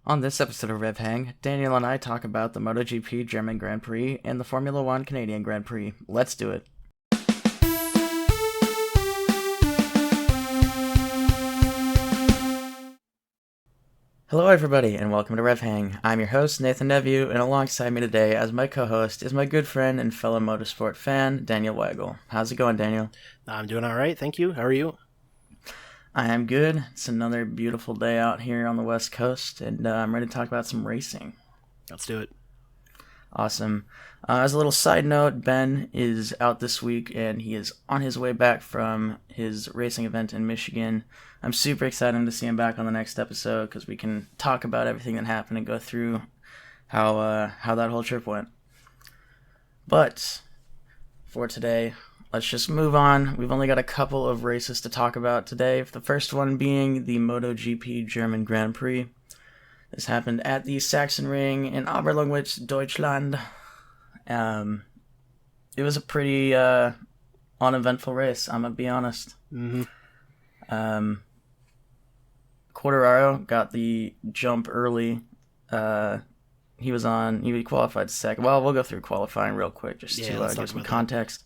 On this episode of RevHang, Daniel and I talk about the MotoGP German Grand Prix and the Formula One Canadian Grand Prix. Let's do it. Hello everybody, and welcome to RevHang. I'm your host, Nathan Nevue, and alongside me today as my co-host is my good friend and fellow motorsport fan, Daniel Weigel. How's it going, Daniel? I'm doing all right, thank you. How are you? I am good. It's another beautiful day out here on the West Coast, and I'm ready to talk about some racing. Let's do it. Awesome. As a little side note, Ben is out this week, and he is on his way back from his racing event in Michigan. I'm super excited to see him back on the next episode because we can talk about everything that happened and go through how that whole trip went. But for today, let's just move on. We've only got a couple of races to talk about today. The first one being the MotoGP German Grand Prix. This happened at the Sachsenring in Oberlungwitz, Deutschland. It was a pretty uneventful race, I'm going to be honest. Mm-hmm. Quartararo got the jump early. He qualified second. Well, we'll go through qualifying real quick just to give some context.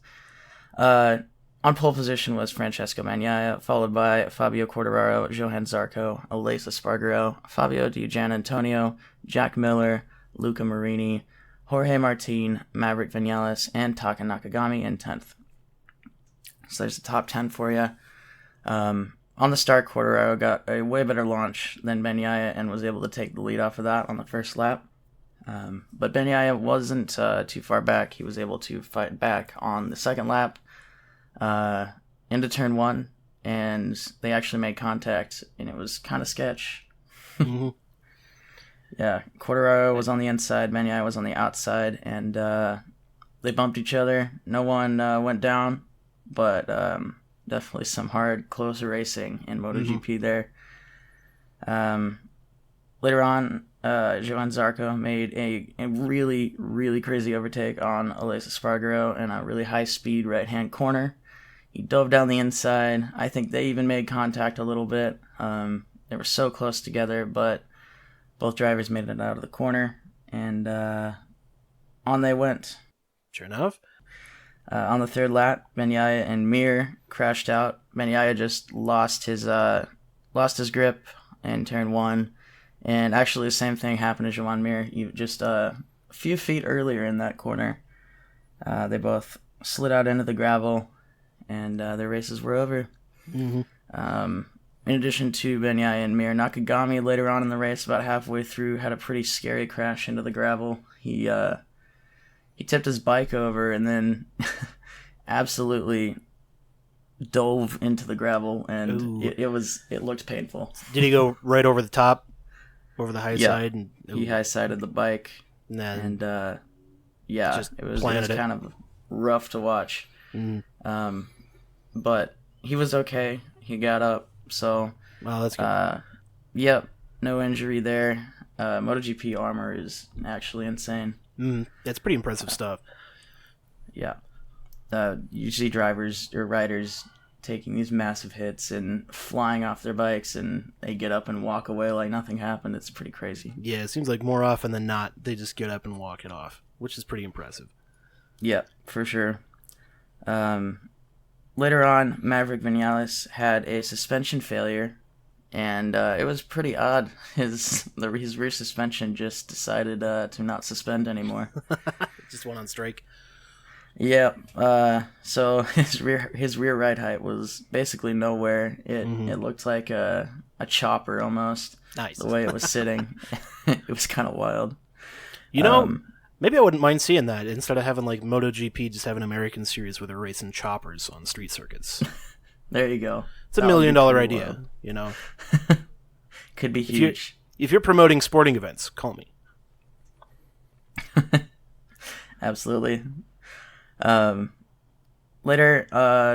On pole position was Francesco Bagnaia, followed by Fabio Quartararo, Johann Zarco, Aleix Espargaro, Fabio Di Giannantonio, Jack Miller, Luca Marini, Jorge Martin, Maverick Vinales, and Taka Nakagami in 10th. So there's the top 10 for you. On the start, Quartararo got a way better launch than Bagnaia and was able to take the lead off of that on the first lap. But Bagnaia wasn't too far back. He was able to fight back on the second lap into turn one, and they actually made contact, and it was kind of sketch. Mm-hmm. Yeah, Quartararo was on the inside, Bagnaia was on the outside, and they bumped each other. No one went down, but definitely some hard, close racing in MotoGP there. Later on, Johann Zarco made a really, really crazy overtake on Aleix Espargaro in a really high-speed right-hand corner. He dove down the inside. I think they even made contact a little bit. They were so close together, but both drivers made it out of the corner, and on they went. Sure enough. On the third lap, Bagnaia and Mir crashed out. Bagnaia just lost his grip in turn one. And actually, the same thing happened to Joan Mir. Just a few feet earlier in that corner, they both slid out into the gravel, and their races were over. Mm-hmm. In addition to Bagnaia and Mir, Nakagami later on in the race, about halfway through, had a pretty scary crash into the gravel. He tipped his bike over and then absolutely dove into the gravel, and it looked painful. Did he go right over the top? Over the high side? And he high-sided the bike, and it was kind of rough to watch. Mm. But he was okay. He got up, so... Well, that's good. Yep, no injury there. MotoGP armor is actually insane. That's pretty impressive stuff. Yeah. You see drivers or riders taking these massive hits and flying off their bikes, and they get up and walk away like nothing happened. It's pretty crazy. Yeah, it seems like more often than not, they just get up and walk it off, which is pretty impressive. Yeah, for sure. Later on, Maverick Vinales had a suspension failure, and it was pretty odd. His rear suspension just decided to not suspend anymore. Just went on strike. Yeah, so his rear ride height was basically nowhere. It looked like a chopper almost. Nice. The way it was sitting. It was kind of wild. Maybe I wouldn't mind seeing that instead of having like MotoGP just have an American series where they're racing choppers on street circuits. There you go. It's $1 million idea, you know. Could be huge. If you're promoting sporting events, call me. Absolutely. Later,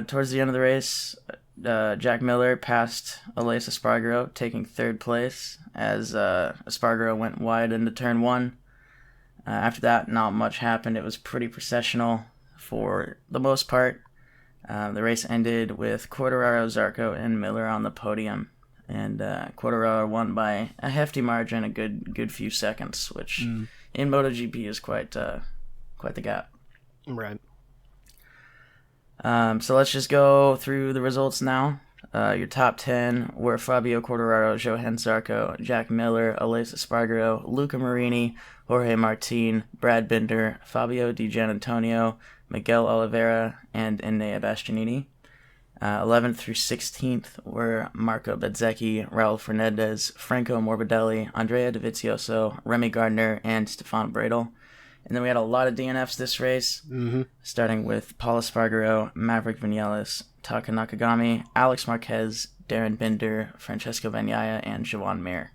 towards the end of the race, Jack Miller passed Aleix Espargaro, taking third place as Espargaro went wide into turn one. After that, not much happened. It was pretty processional for the most part. The race ended with Quartararo, Zarco, and Miller on the podium. and Quartararo won by a hefty margin, a good few seconds, which in MotoGP is quite the gap. Right. So let's just go through the results now. Your top 10 were Fabio Quartararo, Johann Zarco, Jack Miller, Aleix Espargaro, Luca Marini, Jorge Martin, Brad Binder, Fabio Di Giannantonio, Miguel Oliveira, and Enea Bastianini. 11th through 16th were Marco Bezzecchi, Raul Fernandez, Franco Morbidelli, Andrea Dovizioso, Remy Gardner, and Stefan Bradl. And then we had a lot of DNFs this race, starting with Paul Espargaro, Maverick Vinales, Taka Nakagami, Alex Marquez, Darren Binder, Francesco Bagnaia, and Joan Mir.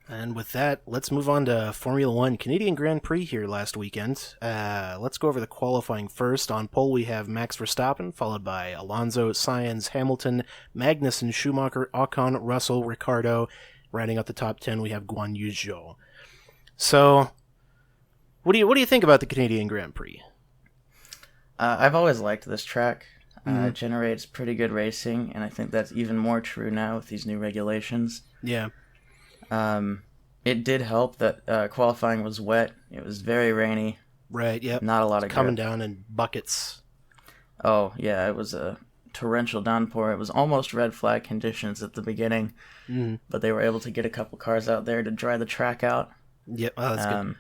And with that, let's move on to Formula One Canadian Grand Prix here last weekend. Let's go over the qualifying first. On pole, we have Max Verstappen, followed by Alonso, Sainz, Hamilton, Magnussen, Schumacher, Ocon, Russell, Ricciardo. Rounding out the top 10, we have Guan Yu Zhou. So, what do you think about the Canadian Grand Prix? I've always liked this track. It generates pretty good racing, and I think that's even more true now with these new regulations. Yeah. It did help that qualifying was wet. It was very rainy. Right, yep. Not a lot of coming grip. down in buckets. Oh, yeah, it was a torrential downpour. It was almost red flag conditions at the beginning, but they were able to get a couple cars out there to dry the track out. Yep, oh, that's good.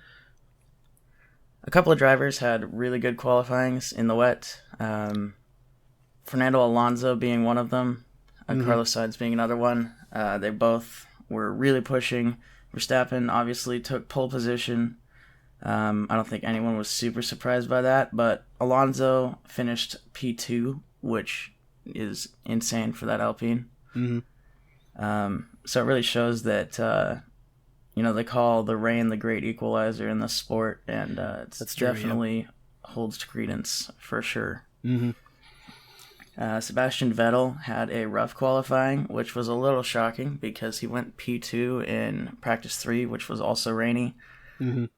A couple of drivers had really good qualifyings in the wet. Fernando Alonso being one of them, Carlos Sainz being another one. They both were really pushing. Verstappen obviously took pole position. I don't think anyone was super surprised by that, but Alonso finished P2, which is insane for that Alpine. So it really shows that they call the rain the great equalizer in the sport, and it's definitely holds credence for sure. Sebastian Vettel had a rough qualifying, which was a little shocking because he went P2 in practice 3, which was also rainy. And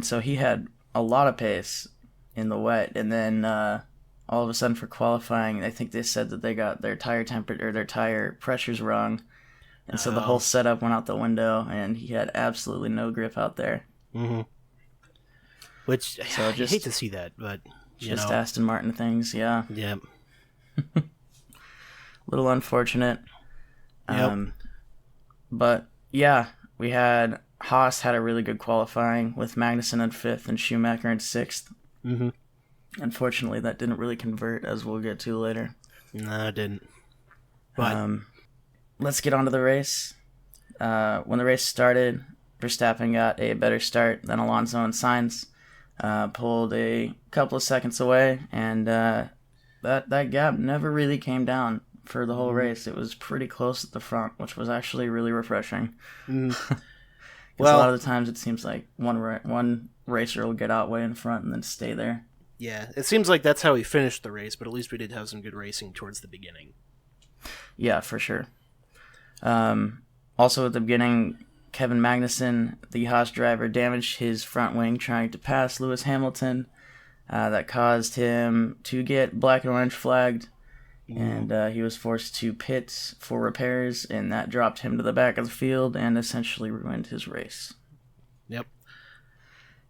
so he had a lot of pace in the wet, and then all of a sudden for qualifying, I think they said that they got their tire temperature or their tire pressures wrong. And so the whole setup went out the window, and he had absolutely no grip out there. Which, I hate to see that, but, just Aston Martin things, yeah. Yeah. Little unfortunate. But, yeah, we had Haas had a really good qualifying with Magnussen in 5th and Schumacher in 6th. Unfortunately, that didn't really convert, as we'll get to later. No, it didn't. But... let's get on to the race. When the race started, Verstappen got a better start than Alonso and Sainz. Pulled a couple of seconds away, and that gap never really came down for the whole race. It was pretty close at the front, which was actually really refreshing. Well, a lot of the times it seems like one racer will get out way in front and then stay there. Yeah, it seems like that's how he finished the race, but at least we did have some good racing towards the beginning. Yeah, for sure. Also at the beginning, Kevin Magnussen, the Haas driver, damaged his front wing trying to pass Lewis Hamilton. That caused him to get black and orange flagged, and he was forced to pit for repairs, and that dropped him to the back of the field and essentially ruined his race. Yep.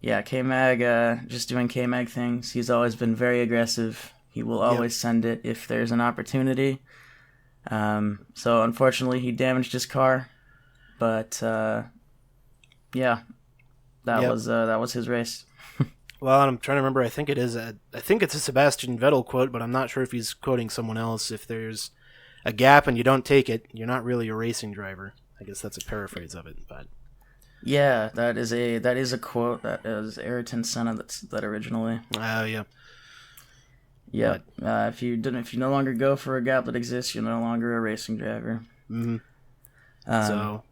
Yeah, K-Mag, just doing K-Mag things. He's always been very aggressive. He will always send it if there's an opportunity. So unfortunately he damaged his car, but that was his race. Well, I'm trying to remember. I think it's a Sebastian Vettel quote, but I'm not sure if he's quoting someone else. If there's a gap and you don't take it, you're not really a racing driver. I guess that's a paraphrase of it, but yeah, that is a quote that is Ayrton Senna that originally. Oh yeah. Yeah, if you no longer go for a gap that exists, you're no longer a racing driver. So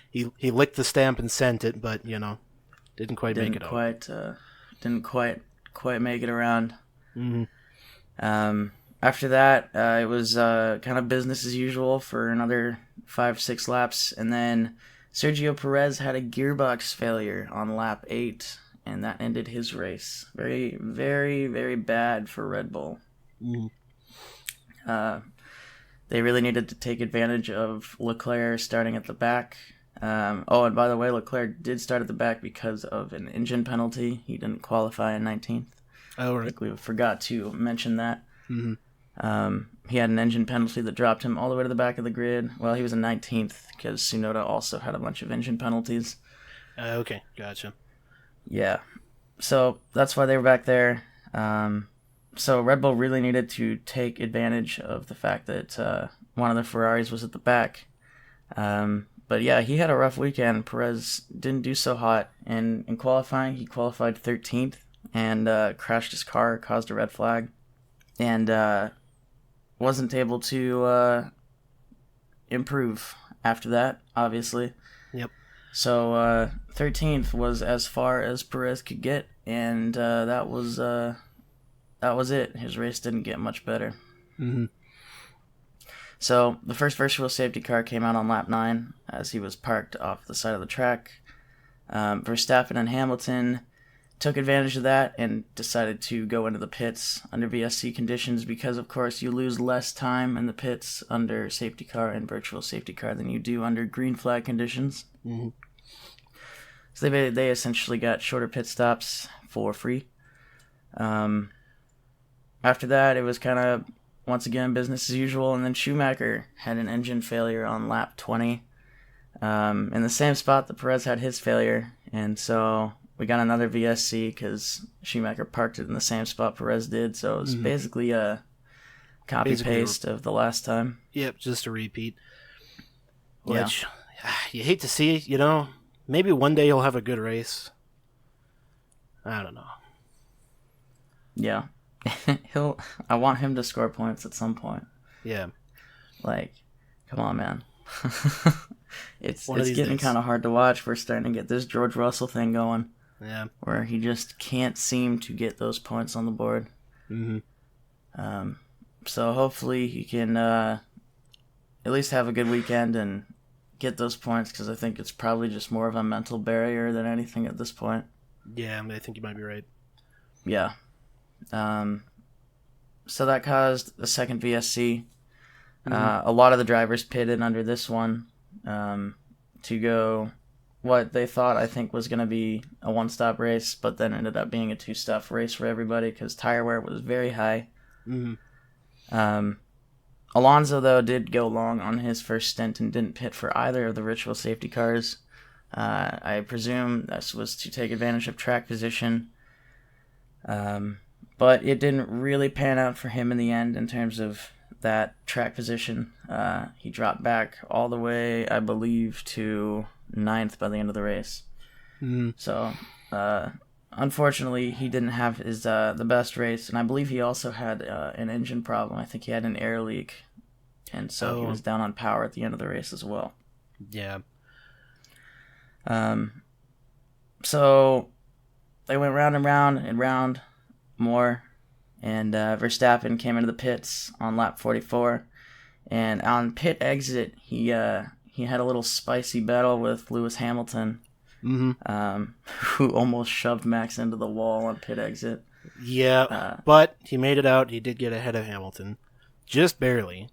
he licked the stamp and sent it, but didn't quite make it out. Didn't quite make it around. After that, it was kind of business as usual for another 5-6 laps, and then Sergio Perez had a gearbox failure on lap 8. And that ended his race. Very, very, very bad for Red Bull. They really needed to take advantage of Leclerc starting at the back. And by the way, Leclerc did start at the back because of an engine penalty. He didn't qualify in 19th. Oh, right. I think we forgot to mention that. Mm-hmm. He had an engine penalty that dropped him all the way to the back of the grid. Well, he was in 19th because Tsunoda also had a bunch of engine penalties. Okay, gotcha. Yeah. So that's why they were back there. So Red Bull really needed to take advantage of the fact that one of the Ferraris was at the back. But yeah, he had a rough weekend. Perez didn't do so hot. And in qualifying, he qualified 13th and crashed his car, caused a red flag, and wasn't able to improve after that, obviously. Yep. So 13th was as far as Perez could get, and that was it. His race didn't get much better. Mm-hmm. So the first virtual safety car came out on lap 9 as he was parked off the side of the track. Verstappen and Hamilton took advantage of that and decided to go into the pits under VSC conditions because, of course, you lose less time in the pits under safety car and virtual safety car than you do under green flag conditions. Mm-hmm. So they essentially got shorter pit stops for free. After that, it was kind of, once again, business as usual, and then Schumacher had an engine failure on lap 20. In the same spot that Perez had his failure, and so we got another VSC because Schumacher parked it in the same spot Perez did, so it was basically a copy-paste of the last time. Yep, just a repeat. Yeah. Which, you hate to see, maybe one day he'll have a good race. I don't know. Yeah. I want him to score points at some point. Yeah. Like, come on, man. It's days. Getting kind of hard to watch. We're starting to get this George Russell thing going. Yeah. Where he just can't seem to get those points on the board. Mm-hmm. So hopefully he can at least have a good weekend and get those points, because I think it's probably just more of a mental barrier than anything at this point. Yeah, I think you might be right. Yeah. So that caused a second VSC. A lot of the drivers pitted under this one to go what they thought, I think, was going to be a one-stop race, but then ended up being a two-stop race for everybody because tire wear was very high. Mm-hmm. Alonso, though, did go long on his first stint and didn't pit for either of the virtual safety cars. I presume this was to take advantage of track position. But it didn't really pan out for him in the end in terms of that track position. He dropped back all the way, I believe, to 9th by the end of the race. Mm-hmm. So, unfortunately, he didn't have his the best race, and I believe he also had an engine problem. I think he had an air leak, and so he was down on power at the end of the race as well. Yeah. So they went round and round and round more, and Verstappen came into the pits on lap 44, and on pit exit he had a little spicy battle with Lewis Hamilton, who almost shoved Max into the wall on pit exit. Yeah, but he made it out. He did get ahead of Hamilton, just barely.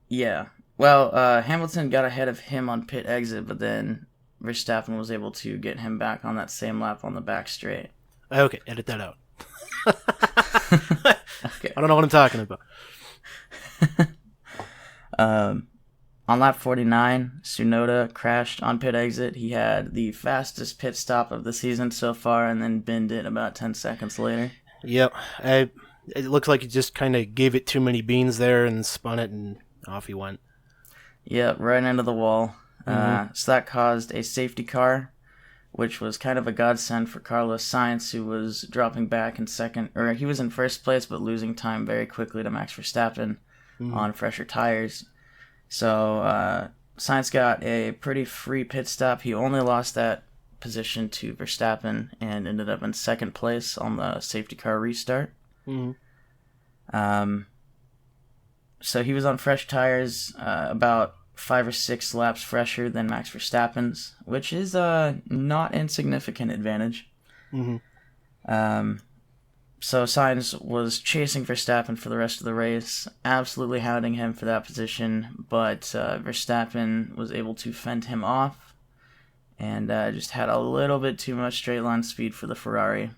Yeah, well, Hamilton got ahead of him on pit exit, but then Verstappen was able to get him back on that same lap on the back straight. Okay, edit that out. Okay. I don't know what I'm talking about. On lap 49, Tsunoda crashed on pit exit. He had the fastest pit stop of the season so far, and then binned it about 10 seconds later. Yep, it looks like he just kind of gave it too many beans there and spun it, and off he went. Yep, right into the wall. So that caused a safety car, which was kind of a godsend for Carlos Sainz, who was dropping back in second, or he was in first place, but losing time very quickly to Max Verstappen on fresher tires. So Sainz got a pretty free pit stop. He only lost that position to Verstappen and ended up in second place on the safety car restart. So he was on fresh tires, about 5 or 6 laps fresher than Max Verstappen's, which is a not insignificant advantage. So Sainz was chasing Verstappen for the rest of the race, absolutely hounding him for that position, but Verstappen was able to fend him off and just had a little bit too much straight line speed for the Ferrari.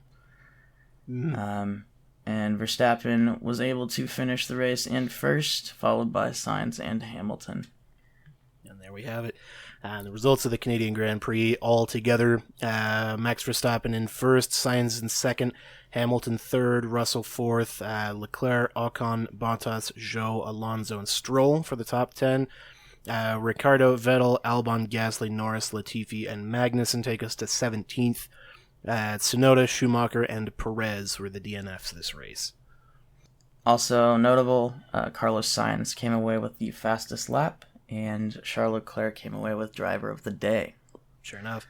And Verstappen was able to finish the race in first, followed by Sainz and Hamilton. And there we have it. The results of the Canadian Grand Prix all together. Max Verstappen in first, Sainz in second, Hamilton third, Russell fourth, Leclerc, Ocon, Bottas, Zhou, Alonso, and Stroll for the top 10. Ricciardo, Vettel, Albon, Gasly, Norris, Latifi, and Magnussen take us to 17th. Tsunoda, Schumacher, and Perez were the DNFs this race. Also notable, Carlos Sainz came away with the fastest lap, and Charles Leclerc came away with driver of the day. Sure enough.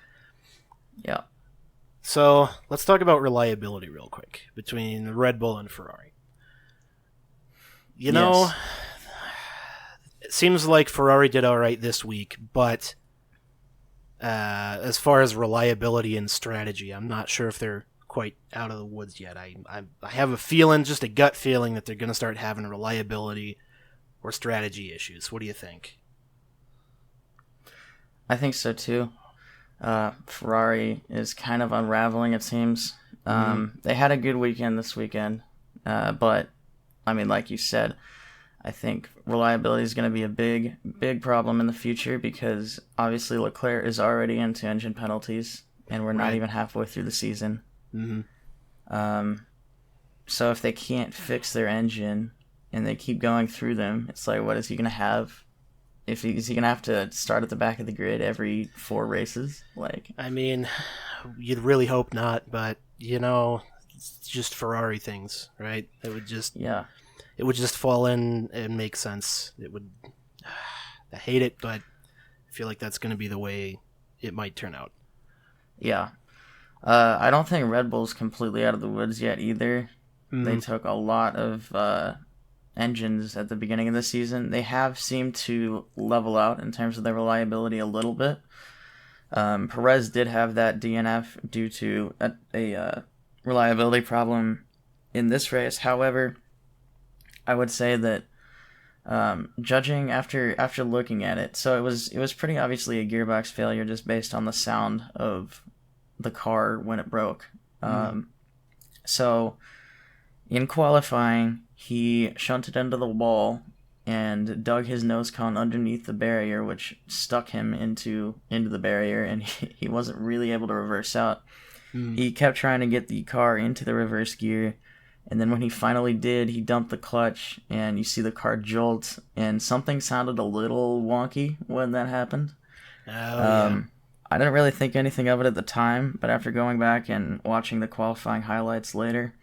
Yeah. So let's talk about reliability real quick between Red Bull and Ferrari. You know, it seems like Ferrari did all right this week, but as far as reliability and strategy, I'm not sure if they're quite out of the woods yet. I have a feeling, just a gut feeling, that they're going to start having reliability or strategy issues. What do you think? I think so too. Ferrari is kind of unraveling, it seems. They had a good weekend this weekend, but I mean, like you said, I think reliability is going to be a big problem in the future because obviously Leclerc is already into engine penalties, and we're not even halfway through the season. So if they can't fix their engine and they keep going through them, it's like, what is he going to have? Is he going to have to start at the back of the grid every 4 races? Like, I mean, you'd really hope not, but, you know, it's just Ferrari things, right? It would just fall in and make sense. I hate it, but I feel like that's going to be the way it might turn out. Yeah. I don't think Red Bull's completely out of the woods yet either. They took a lot of engines at the beginning of the season. They have seemed to level out in terms of their reliability a little bit. Perez did have that DNF due to a reliability problem in this race. However, I would say that judging after looking at it, so it was pretty obviously a gearbox failure just based on the sound of the car when it broke. So in qualifying, he shunted into the wall and dug his nose cone underneath the barrier, which stuck him into the barrier, and he wasn't really able to reverse out. He kept trying to get the car into the reverse gear, and then when he finally did, he dumped the clutch, and you see the car jolt, and something sounded a little wonky when that happened. I didn't really think anything of it at the time, but after going back and watching the qualifying highlights later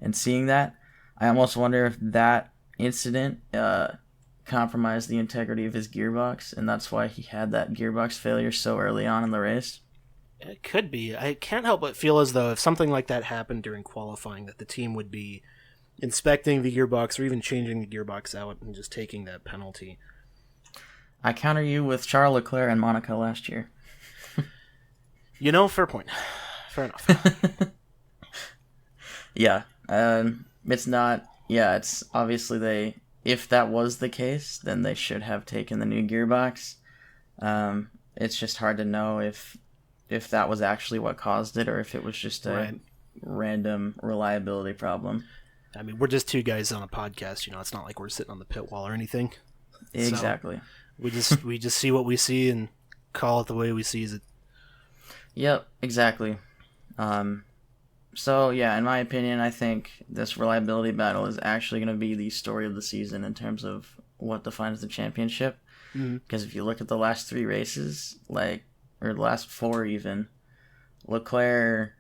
and seeing that, I almost wonder if that incident compromised the integrity of his gearbox, and that's why he had that gearbox failure so early on in the race. It could be. I can't help but feel as though if something like that happened during qualifying, that the team would be inspecting the gearbox or even changing the gearbox out and just taking that penalty. I counter you with Charles Leclerc in Monaco last year. You know, fair point. Fair enough. Yeah. It's not... Yeah, it's obviously if that was the case, then they should have taken the new gearbox. It's just hard to know if that was actually what caused it or if it was just a random reliability problem. I mean, we're just two guys on a podcast, you know, it's not like we're sitting on the pit wall or anything. Exactly. So we just see what we see and call it the way we see it. Yep, exactly. So, yeah, in my opinion, I think this reliability battle is actually going to be the story of the season in terms of what defines the championship. Because if you look at the last 3 races, or the last 4 even, Leclerc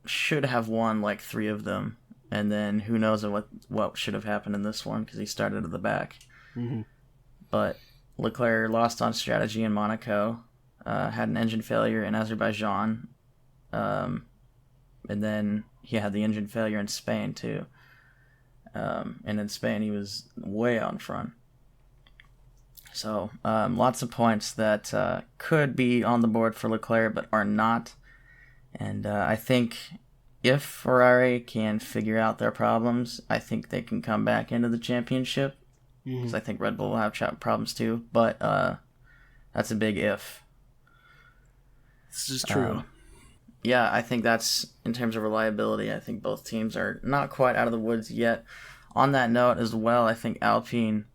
should have won 3 of them. And then who knows what should have happened in this one because he started at the back. But Leclerc lost on strategy in Monaco, had an engine failure in Azerbaijan, and then he had the engine failure in Spain too. And in Spain he was way out in front. So lots of points that could be on the board for Leclerc but are not. And I think if Ferrari can figure out their problems, I think they can come back into the championship. Because I think Red Bull will have problems too. But that's a big if. This is true. Yeah, I think that's, in terms of reliability, I think both teams are not quite out of the woods yet. On that note as well, I think Alpine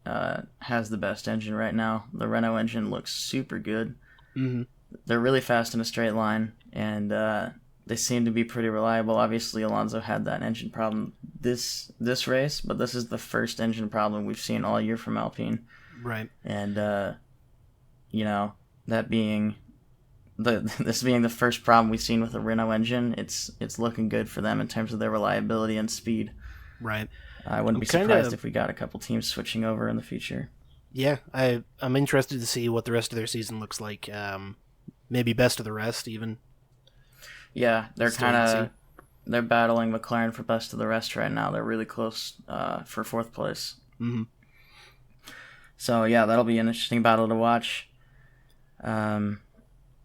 has the best engine right now. The Renault engine looks super good. Mm-hmm. They're really fast in a straight line, and they seem to be pretty reliable. Obviously, Alonso had that engine problem this race, but this is the first engine problem we've seen all year from Alpine. Right. And, that being... this being the first problem we've seen with the Renault engine, it's looking good for them in terms of their reliability and speed. Right. I wouldn't be surprised if we got a couple teams switching over in the future. Yeah, I'm interested to see what the rest of their season looks like. Maybe best of the rest, even. Yeah, they're battling McLaren for best of the rest right now. They're really close for fourth place. Mm-hmm. So yeah, that'll be an interesting battle to watch.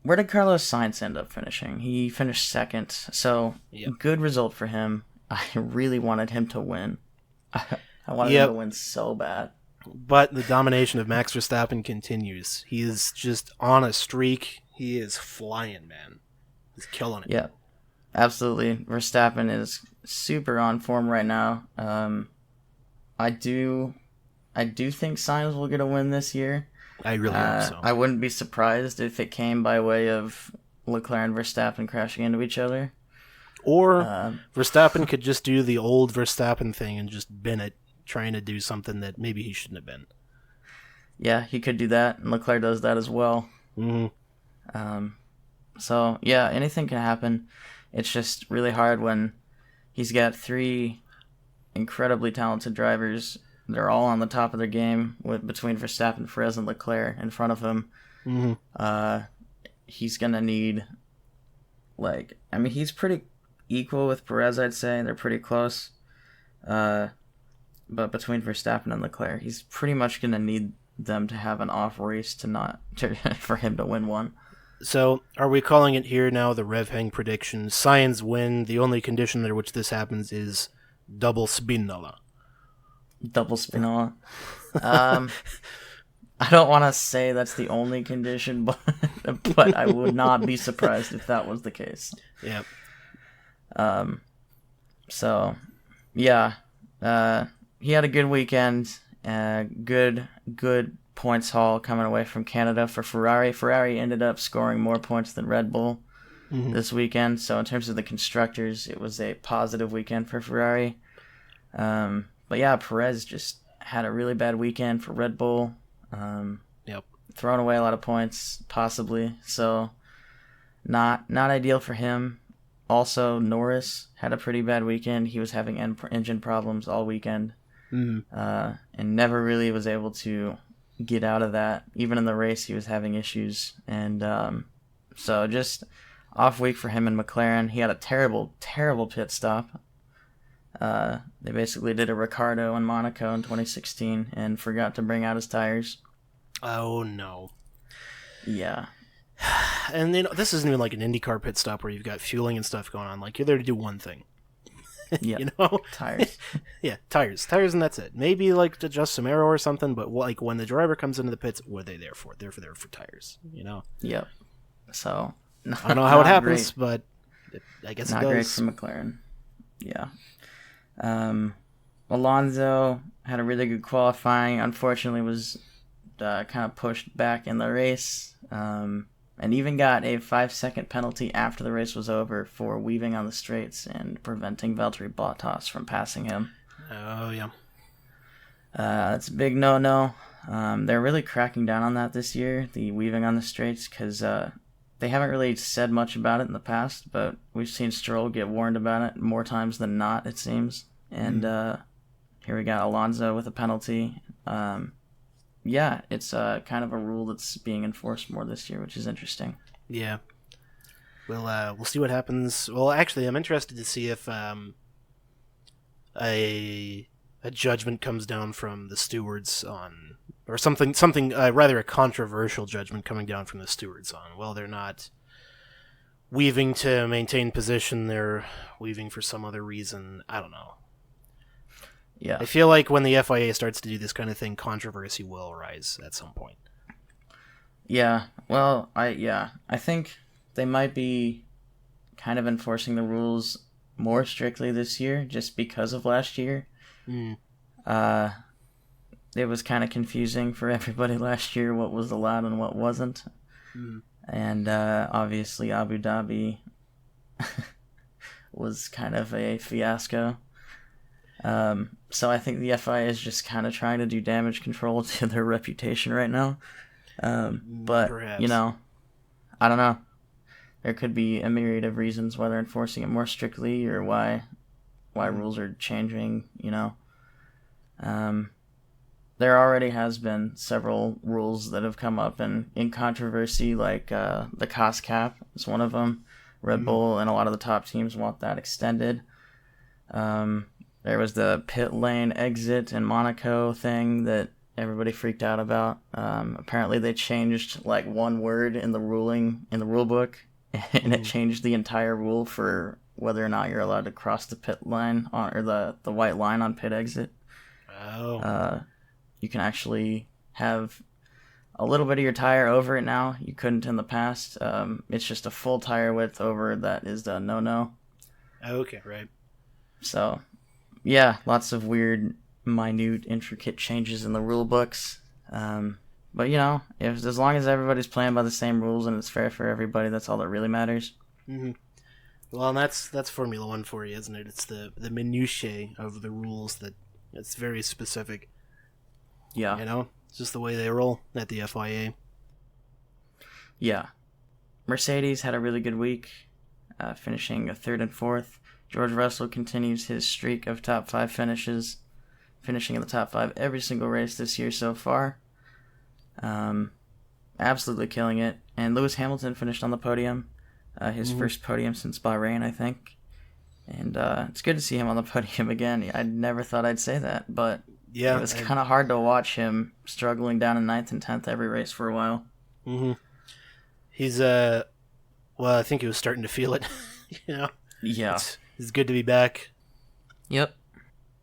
Where did Carlos Sainz end up finishing? He finished second, so Good result for him. I really wanted him to win. I wanted him to win so bad. But the domination of Max Verstappen continues. He is just on a streak. He is flying, man. He's killing it. Yeah, absolutely. Verstappen is super on form right now. I do think Sainz will get a win this year. I really hope so. I wouldn't be surprised if it came by way of Leclerc and Verstappen crashing into each other. Or Verstappen could just do the old Verstappen thing and just bin it, trying to do something that maybe he shouldn't have been. Yeah, he could do that, and Leclerc does that as well. Mm-hmm. So, yeah, anything can happen. It's just really hard when he's got three incredibly talented drivers. They're all on the top of their game between Verstappen, Perez, and Leclerc in front of him. Mm-hmm. He's going to need, he's pretty equal with Perez, I'd say. They're pretty close. But between Verstappen and Leclerc, he's pretty much going to need them to have an off race for him to win one. So, are we calling it here now the RevHang prediction? Sainz win. The only condition under which this happens is double Spinola. Double Spinola. I don't want to say that's the only condition, but I would not be surprised if that was the case. Yeah. So, yeah. He had a good weekend. Good points haul coming away from Canada for Ferrari. Ferrari ended up scoring more points than Red Bull this weekend. So in terms of the constructors, it was a positive weekend for Ferrari. But yeah, Perez just had a really bad weekend for Red Bull. Throwing away a lot of points, possibly. So not ideal for him. Also, Norris had a pretty bad weekend. He was having engine problems all weekend. And never really was able to get out of that. Even in the race, he was having issues. And so just off week for him and McLaren. He had a terrible, terrible pit stop. They basically did a Ricciardo in Monaco in 2016 and forgot to bring out his tires. Oh, no. Yeah. And this isn't even like an IndyCar pit stop where you've got fueling and stuff going on. Like, you're there to do one thing. Yeah, tires. Yeah, tires, and that's it. Maybe like to adjust some aero or something, but like when the driver comes into the pits, what are they there for? They're there for tires, Yep. So I don't know how it happens, but I guess not it does. Great for McLaren. Yeah. Alonso had a really good qualifying. Unfortunately, was kind of pushed back in the race. And even got a 5-second penalty after the race was over for weaving on the straights and preventing Valtteri Bottas from passing him. Oh, yeah. That's a big no-no. They're really cracking down on that this year, the weaving on the straights, because they haven't really said much about it in the past, but we've seen Stroll get warned about it more times than not, it seems. And here we got Alonso with a penalty. Yeah, it's kind of a rule that's being enforced more this year, which is interesting. Yeah. We'll see what happens. Well, actually, I'm interested to see if a judgment comes down from the stewards on, or something rather a controversial judgment coming down from the stewards on. Well, they're not weaving to maintain position. They're weaving for some other reason. I don't know. Yeah. I feel like when the FIA starts to do this kind of thing, controversy will arise at some point. Yeah. Well, I think they might be kind of enforcing the rules more strictly this year just because of last year. It was kind of confusing for everybody last year what was allowed and what wasn't. And obviously Abu Dhabi was kind of a fiasco. So I think the FIA is just kind of trying to do damage control to their reputation right now. But, Perhaps. I don't know. There could be a myriad of reasons why they're enforcing it more strictly or why rules are changing, There already has been several rules that have come up in controversy, like the cost cap is one of them. Red Bull and a lot of the top teams want that extended. There was the pit lane exit in Monaco thing that everybody freaked out about. Apparently they changed like one word in the rule book, and it changed the entire rule for whether or not you're allowed to cross the pit line or the white line on pit exit. Oh. You can actually have a little bit of your tire over it now. You couldn't in the past. It's just a full tire width over that is the no-no. Okay, right. So, yeah, lots of weird, minute, intricate changes in the rule books. But, as long as everybody's playing by the same rules and it's fair for everybody, that's all that really matters. Well, and that's Formula One for you, isn't it? It's the minutiae of the rules it's very specific. Yeah. It's just the way they roll at the FIA. Yeah. Mercedes had a really good week, finishing a 3rd and 4th. George Russell continues his streak of top 5 finishes, finishing in the top 5 every single race this year so far. Absolutely killing it. And Lewis Hamilton finished on the podium, his first podium since Bahrain, I think. And it's good to see him on the podium again. I never thought I'd say that, but it was kind of hard to watch him struggling down in 9th and 10th every race for a while. He's, well, I think he was starting to feel it, Yeah. It's good to be back. Yep.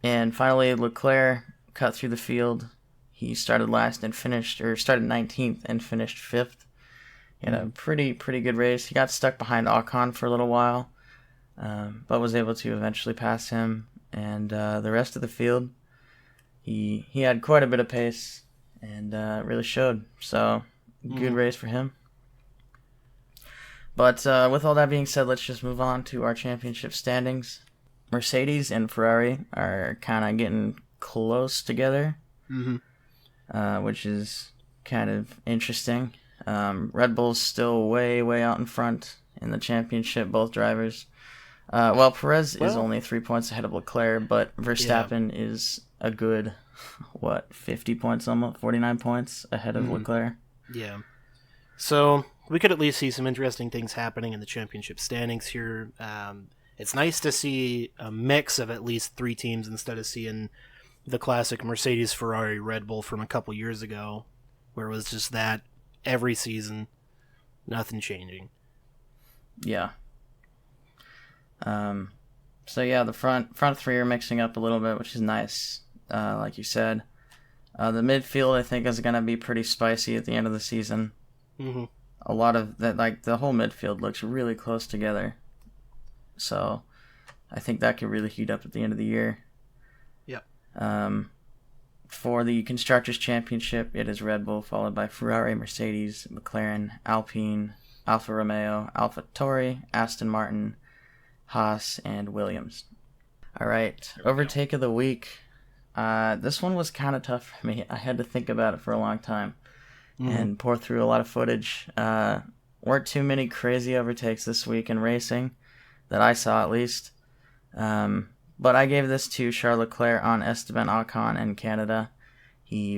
And finally, Leclerc cut through the field. He started last and started 19th and finished 5th. He had a pretty good race. He got stuck behind Ocon for a little while, but was able to eventually pass him. And the rest of the field, he had quite a bit of pace and really showed. So, good race for him. But with all that being said, let's just move on to our championship standings. Mercedes and Ferrari are kind of getting close together, which is kind of interesting. Red Bull's still way, way out in front in the championship, both drivers. Perez is only 3 points ahead of Leclerc, but Verstappen is a good, 50 points almost, 49 points ahead of Leclerc. Yeah. So we could at least see some interesting things happening in the championship standings here. It's nice to see a mix of at least 3 teams instead of seeing the classic Mercedes, Ferrari, Red Bull from a couple years ago, where it was just that every season, nothing changing. Yeah. So yeah, the front 3 are mixing up a little bit, which is nice. Like you said, the midfield I think is going to be pretty spicy at the end of the season. A lot of that, like the whole midfield looks really close together. So I think that could really heat up at the end of the year. Yep. For the Constructors' Championship, it is Red Bull, followed by Ferrari, Mercedes, McLaren, Alpine, Alfa Romeo, AlphaTauri, Aston Martin, Haas, and Williams. All right, overtake of the week. This one was kind of tough for me. I had to think about it for a long time and pour through a lot of footage. Weren't too many crazy overtakes this week in racing, that I saw at least. But I gave this to Charles Leclerc on Esteban Ocon in Canada. He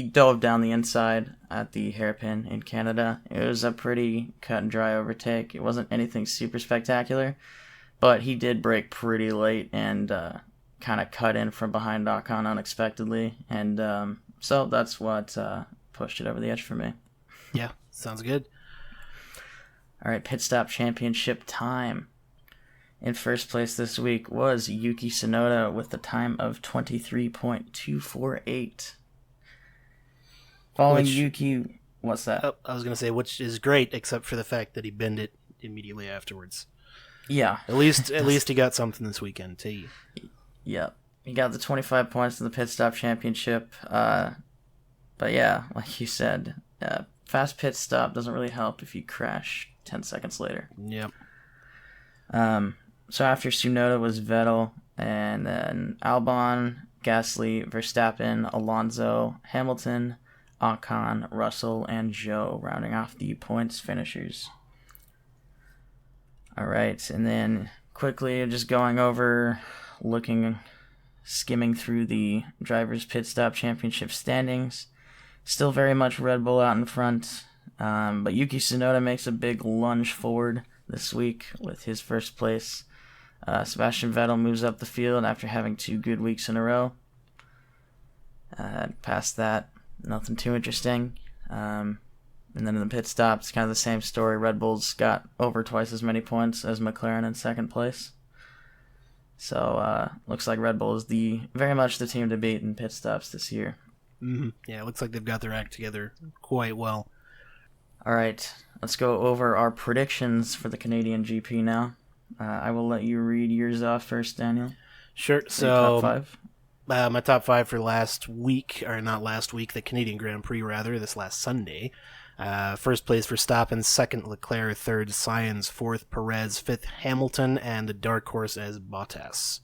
dove down the inside at the hairpin in Canada. It was a pretty cut and dry overtake. It wasn't anything super spectacular, but he did brake pretty late and kind of cut in from behind Ocon unexpectedly. And so that's what pushed it over the edge for me. Yeah, sounds good. All right, pit stop championship time. In first place this week was Yuki Tsunoda with the time of 23.248. Following Yuki, what's that? Oh, I was going to say, which is great, except for the fact that he binned it immediately afterwards. Yeah. At least he got something this weekend, too. Yeah. He got the 25 points in the pit stop championship. But yeah, like you said, fast pit stop doesn't really help if you crash 10 seconds later. Yep. So after Tsunoda was Vettel, and then Albon, Gasly, Verstappen, Alonso, Hamilton, Ocon, Russell, and Zhou, rounding off the points finishers. All right, and then quickly just going over, skimming through the Drivers' Pit Stop Championship standings. Still very much Red Bull out in front, but Yuki Tsunoda makes a big lunge forward this week with his first place. Sebastian Vettel moves up the field after having 2 good weeks in a row. Past that, nothing too interesting. And then in the pit stop, it's kind of the same story. Red Bull's got over twice as many points as McLaren in second place. So looks like Red Bull is very much the team to beat in pit stops this year. Mm-hmm. Yeah, it looks like they've got their act together quite well. All right, let's go over our predictions for the Canadian GP now. I will let you read yours off first, Daniel. Sure. So, top 5? My top 5 for last week, or not last week, the Canadian Grand Prix, rather, this last Sunday. First place Verstappen, second Leclerc, third Sainz, fourth Perez, fifth Hamilton, and the dark horse as Bottas.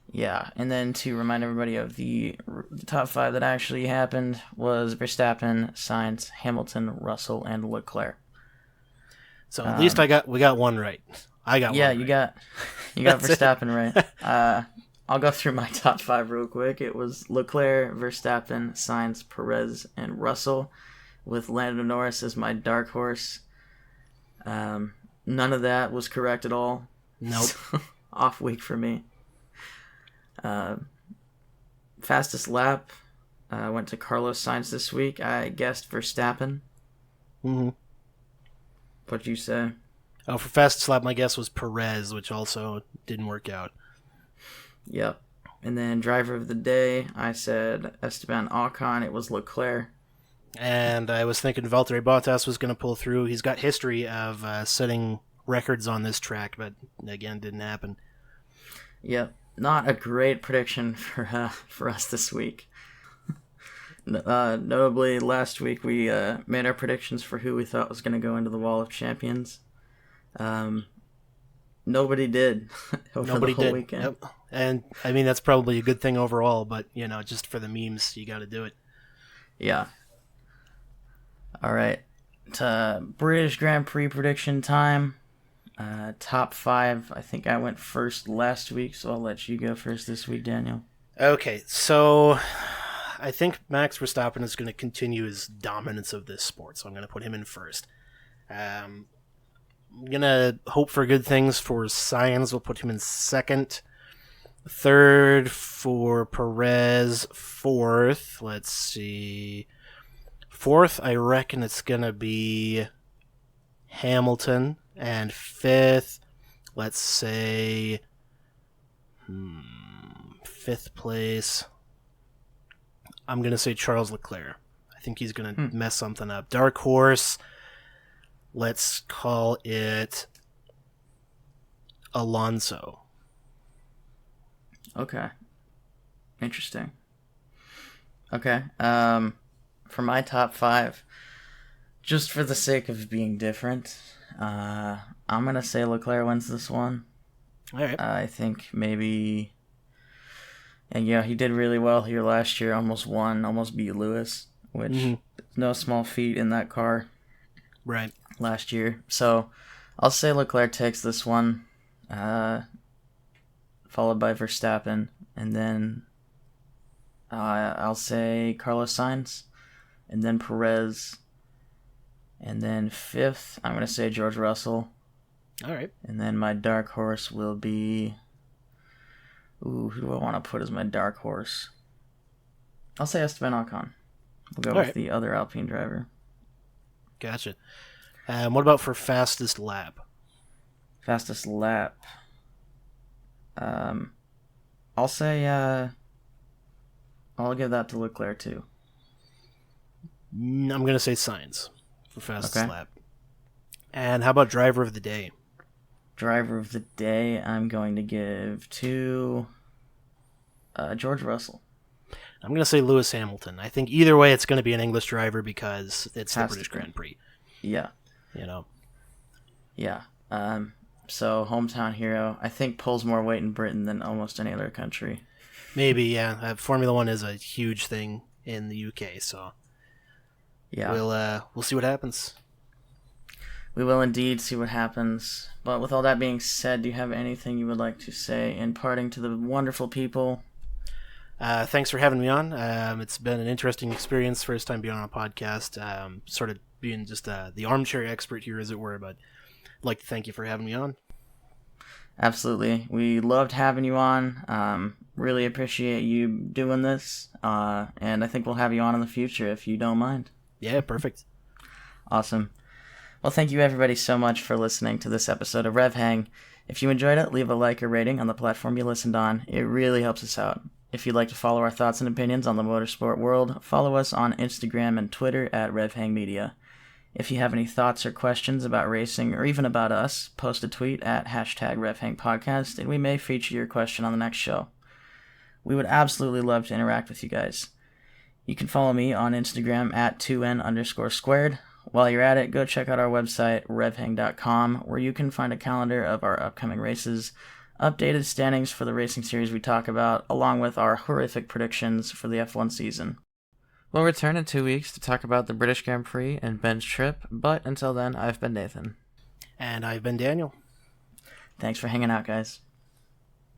Yeah, and then to remind everybody of the top 5 that actually happened was Verstappen, Sainz, Hamilton, Russell, and Leclerc. So at least we got one right. I got one right. You got Verstappen right. I'll go through my top 5 real quick. It was Leclerc, Verstappen, Sainz, Perez, and Russell, with Lando Norris as my dark horse. None of that was correct at all. Nope. Off week for me. Fastest lap went to Carlos Sainz this week. I guessed Verstappen. Mm-hmm. What'd you say? Oh, for fastest lap, my guess was Perez, which also didn't work out. Yep. And then driver of the day, I said Esteban Ocon. It was Leclerc. And I was thinking Valtteri Bottas was going to pull through. He's got history of setting records on this track, but again, didn't happen. Yep. Not a great prediction for us this week. Notably, last week we made our predictions for who we thought was going to go into the Wall of Champions. Nobody did over Nobody the whole did. weekend. Yep. And I mean that's probably a good thing overall, but just for the memes, you got to do it. Yeah. All right. British Grand Prix prediction time. Top 5. I think I went first last week, so I'll let you go first this week, Daniel. Okay, so I think Max Verstappen is going to continue his dominance of this sport, so I'm going to put him in first. I'm going to hope for good things for Sainz. We'll put him in second. Third for Perez. Fourth, let's see. Fourth, I reckon it's going to be Hamilton. And fifth, let's say, fifth place, I'm going to say Charles Leclerc. I think he's going to mess something up. Dark horse, let's call it Alonso. Okay. Interesting. Okay. For my top 5, just for the sake of being different, I'm going to say Leclerc wins this one. All right. I think maybe... And yeah, he did really well here last year. Almost beat Lewis, which is no small feat in that car. Right. Last year. So I'll say Leclerc takes this one, followed by Verstappen. And then I'll say Carlos Sainz, and then Perez. And then fifth, I'm going to say George Russell. All right. And then my dark horse will be... Ooh, who do I want to put as my dark horse? I'll say Esteban Ocon. We'll go with the other Alpine driver. Gotcha. What about for fastest lap? Fastest lap. I'll say I'll give that to Leclerc too. I'm going to say Sainz for fastest lap. And how about driver of the day? Driver of the day, I'm going to give to George Russell. I'm going to say Lewis Hamilton. I think either way it's going to be an English driver because it's the British Grand Prix. Yeah. Yeah. So, hometown hero. I think pulls more weight in Britain than almost any other country. Maybe, yeah. Formula One is a huge thing in the UK, so yeah, we'll see what happens. We will indeed see what happens. But with all that being said, do you have anything you would like to say in parting to the wonderful people? Thanks for having me on. It's been an interesting experience, first time being on a podcast, sort of being just the armchair expert here, as it were, but I'd like to thank you for having me on. Absolutely. We loved having you on. Really appreciate you doing this, and I think we'll have you on in the future if you don't mind. Yeah, perfect. Awesome. Well, thank you everybody so much for listening to this episode of RevHang. If you enjoyed it, leave a like or rating on the platform you listened on. It really helps us out. If you'd like to follow our thoughts and opinions on the motorsport world, follow us on Instagram and Twitter at RevHang Media. If you have any thoughts or questions about racing or even about us, post a tweet at #RevHangPodcast and we may feature your question on the next show. We would absolutely love to interact with you guys. You can follow me on Instagram at 2n_squared. While you're at it, go check out our website, RevHang.com, where you can find a calendar of our upcoming races, updated standings for the racing series we talk about, along with our horrific predictions for the F1 season. We'll return in 2 weeks to talk about the British Grand Prix and Ben's trip, but until then, I've been Nathan. And I've been Daniel. Thanks for hanging out, guys.